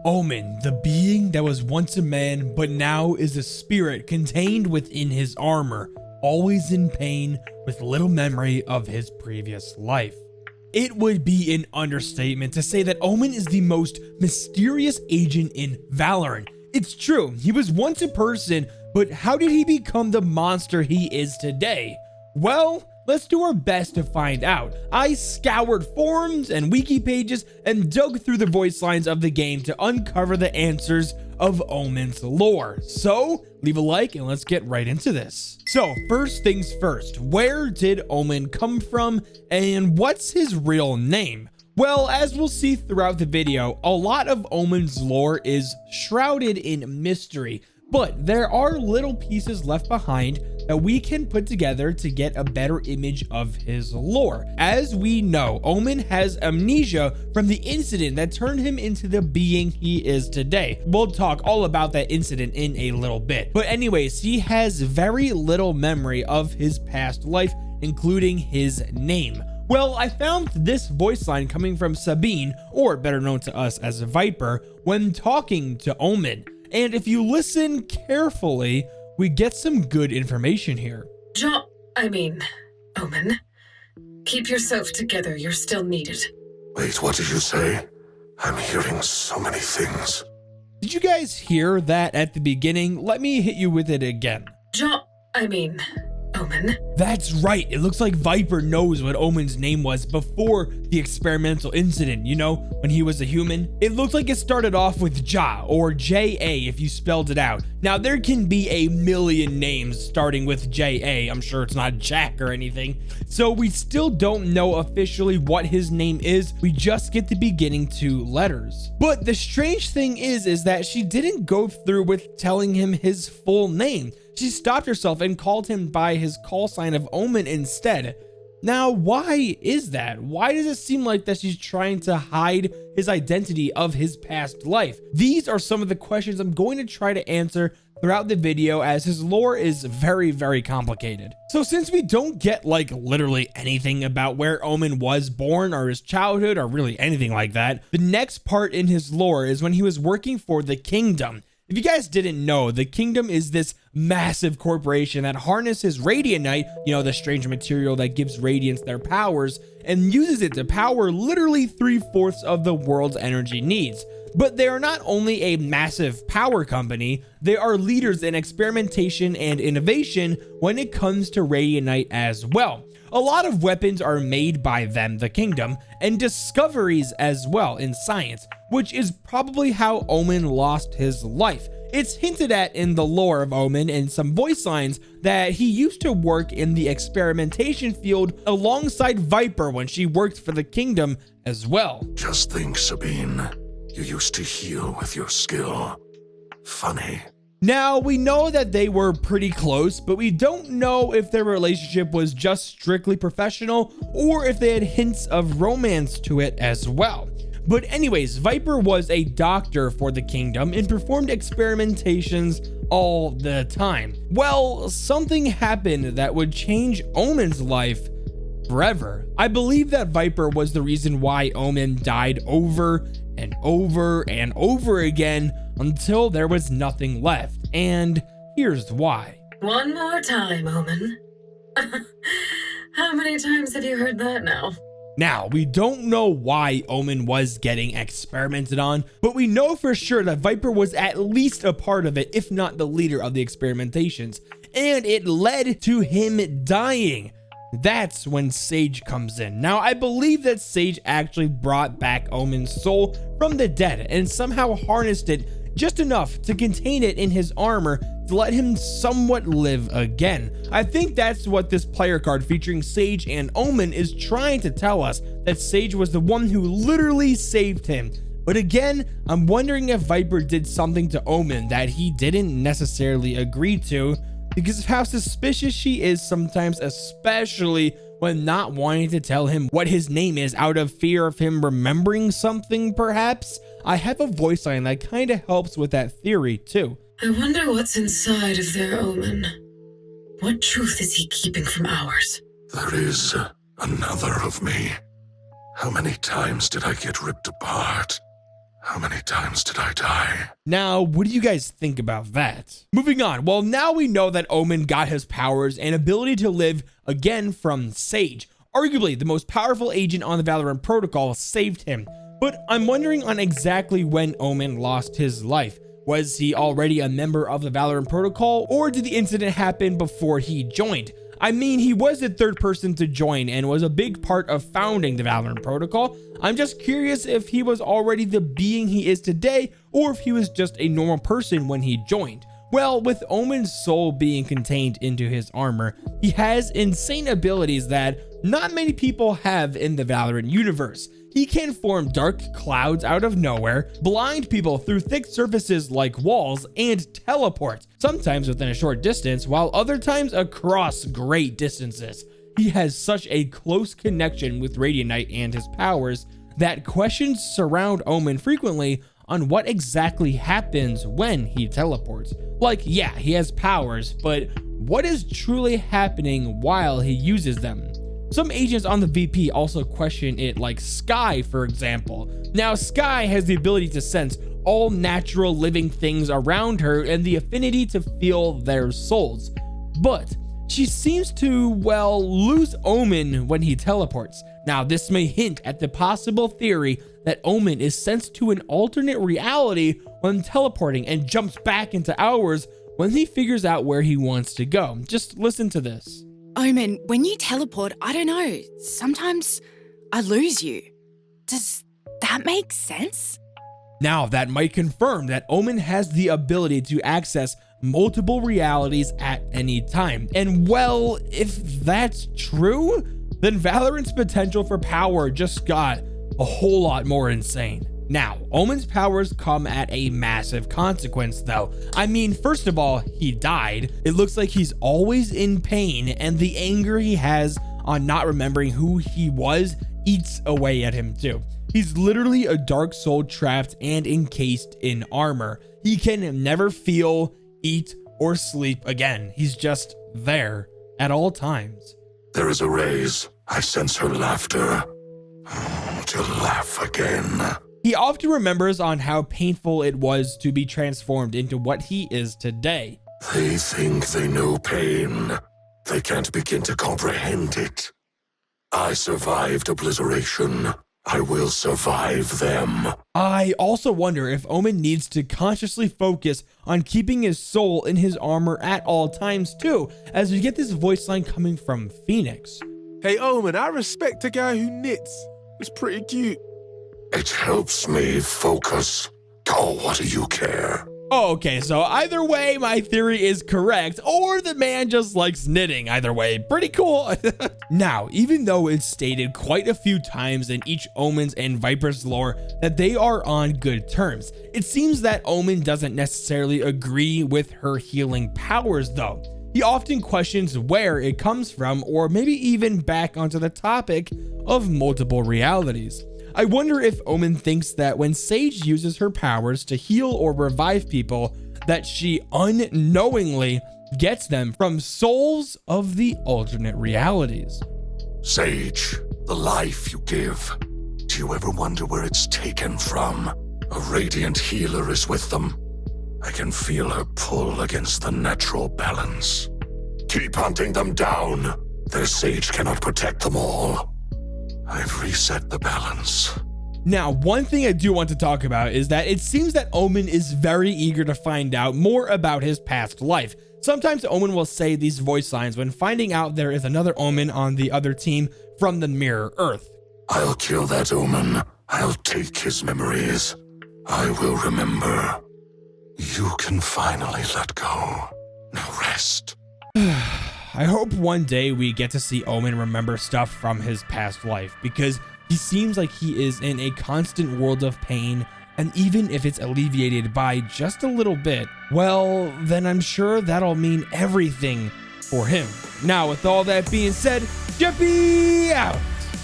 Omen, the being that was once a man but now is a spirit contained within his armor, always in pain with little memory of his previous life. It would be an understatement to say that Omen is the most mysterious agent in Valorant. It's true, he was once a person, but how did he become the monster he is today? Well, let's do our best to find out. I scoured forums and wiki pages and dug through the voice lines of the game to uncover the answers of Omen's lore. So leave a like and let's get right into this. So first things first, where did Omen come from and what's his real name? Well, as we'll see throughout the video, a lot of Omen's lore is shrouded in mystery, but there are little pieces left behind that we can put together to get a better image of his lore. As we know, Omen has amnesia from the incident that turned him into the being he is today. We'll talk all about that incident in a little bit. But anyways, he has very little memory of his past life, including his name. Well, I found this voice line coming from Sabine, or better known to us as Viper, when talking to Omen. And if you listen carefully, we get some good information here. Omen, keep yourself together, you're still needed. Wait, what did you say? I'm hearing so many things. Did you guys hear that at the beginning? Let me hit you with it again. Omen. That's right, it looks like Viper knows what Omen's name was before the experimental incident, you know, when he was a human. It looks like it started off with Ja, or J-A if you spelled it out. Now there can be a million names starting with J-A, I'm sure it's not Jack or anything. So we still don't know officially what his name is, we just get the beginning two letters. But the strange thing is that she didn't go through with telling him his full name. She stopped herself and called him by his call sign of Omen instead. Now, why is that? Why does it seem like that she's trying to hide his identity of his past life? These are some of the questions I'm going to try to answer throughout the video, as his lore is very, very complicated. So since we don't get like literally anything about where Omen was born or his childhood or really anything like that, the next part in his lore is when he was working for the Kingdom. If you guys didn't know, the Kingdom is this massive corporation that harnesses radianite, you know, the strange material that gives radiants their powers, and uses it to power literally 3/4 of the world's energy needs. But they are not only a massive power company, they are leaders in experimentation and innovation when it comes to radianite as well. A lot of weapons are made by them, the Kingdom, and discoveries as well in science, which is probably how Omen lost his life. It's hinted at in the lore of Omen and some voice lines that he used to work in the experimentation field alongside Viper when she worked for the Kingdom as well. Just think, Sabine, you used to heal with your skill. Funny. Now, we know that they were pretty close, but we don't know if their relationship was just strictly professional or if they had hints of romance to it as well. But anyways, Viper was a doctor for the Kingdom and performed experimentations all the time. Well, something happened that would change Omen's life forever. I believe that Viper was the reason why Omen died over and over and over again until there was nothing left. And here's why. One more time, Omen. How many times have you heard that now? Now, we don't know why Omen was getting experimented on, but we know for sure that Viper was at least a part of it, if not the leader of the experimentations, and it led to him dying. That's when Sage comes in. Now, I believe that Sage actually brought back Omen's soul from the dead and somehow harnessed it just enough to contain it in his armor to let him somewhat live again. I think that's what this player card featuring Sage and Omen is trying to tell us, that Sage was the one who literally saved him. But again, I'm wondering if Viper did something to Omen that he didn't necessarily agree to, because of how suspicious she is sometimes, especially when not wanting to tell him what his name is out of fear of him remembering something perhaps. I have a voice line that kind of helps with that theory too. I wonder what's inside of their Omen. What truth is he keeping from ours? There is another of me. How many times did I get ripped apart? How many times did I die? Now, what do you guys think about that? Moving on, well, now we know that Omen got his powers and ability to live again from Sage. Arguably, the most powerful agent on the Valorant Protocol saved him. But I'm wondering on exactly when Omen lost his life. Was he already a member of the Valorant Protocol, or did the incident happen before he joined? I mean, he was the third person to join and was a big part of founding the Valorant Protocol. I'm just curious if he was already the being he is today, or if he was just a normal person when he joined. Well, with Omen's soul being contained into his armor, he has insane abilities that not many people have in the Valorant universe. He can form dark clouds out of nowhere, blind people through thick surfaces like walls, and teleport, sometimes within a short distance, while other times across great distances. He has such a close connection with Radiant Knight and his powers that questions surround Omen frequently on what exactly happens when he teleports. Like, yeah, he has powers, but what is truly happening while he uses them? Some agents on the VP also question it, like Skye, for example. Now, Skye has the ability to sense all natural living things around her and the affinity to feel their souls. But she seems to, well, lose Omen when he teleports. Now, this may hint at the possible theory that Omen is sent to an alternate reality when teleporting and jumps back into ours when he figures out where he wants to go. Just listen to this. Omen, when you teleport, I don't know, sometimes I lose you. Does that make sense? Now, that might confirm that Omen has the ability to access multiple realities at any time. And well, if that's true, then Valorant's potential for power just got a whole lot more insane. Now, Omen's powers come at a massive consequence though. I mean, first of all, he died. It looks like he's always in pain, and the anger he has on not remembering who he was eats away at him too. He's literally a dark soul trapped and encased in armor. He can never feel, eat, or sleep again. He's just there at all times. There is a raise. I sense her laughter. To laugh again. He often remembers on how painful it was to be transformed into what he is today. They think they know pain. They can't begin to comprehend it. I survived obliteration. I will survive them. I also wonder if Omen needs to consciously focus on keeping his soul in his armor at all times too, as we get this voice line coming from Phoenix. Hey Omen, I respect a guy who knits. It's pretty cute. It helps me focus. Oh, what do you care? Oh, okay, so either way, my theory is correct, or the man just likes knitting. Either way, pretty cool. Now, even though it's stated quite a few times in each Omens and Viper's lore that they are on good terms, it seems that Omen doesn't necessarily agree with her healing powers though. He often questions where it comes from, or maybe even back onto the topic of multiple realities. I wonder if Omen thinks that when Sage uses her powers to heal or revive people, that she unknowingly gets them from souls of the alternate realities. Sage, the life you give. Do you ever wonder where it's taken from? A radiant healer is with them. I can feel her pull against the natural balance. Keep hunting them down. Their Sage cannot protect them all. I've reset the balance. Now, one thing I do want to talk about is that it seems that Omen is very eager to find out more about his past life. Sometimes Omen will say these voice lines when finding out there is another Omen on the other team from the Mirror Earth. I'll kill that Omen. I'll take his memories. I will remember. You can finally let go. Now rest. I hope one day we get to see Omen remember stuff from his past life, because he seems like he is in a constant world of pain, and even if it's alleviated by just a little bit, well, then I'm sure that'll mean everything for him. Now, with all that being said, Jeppy out!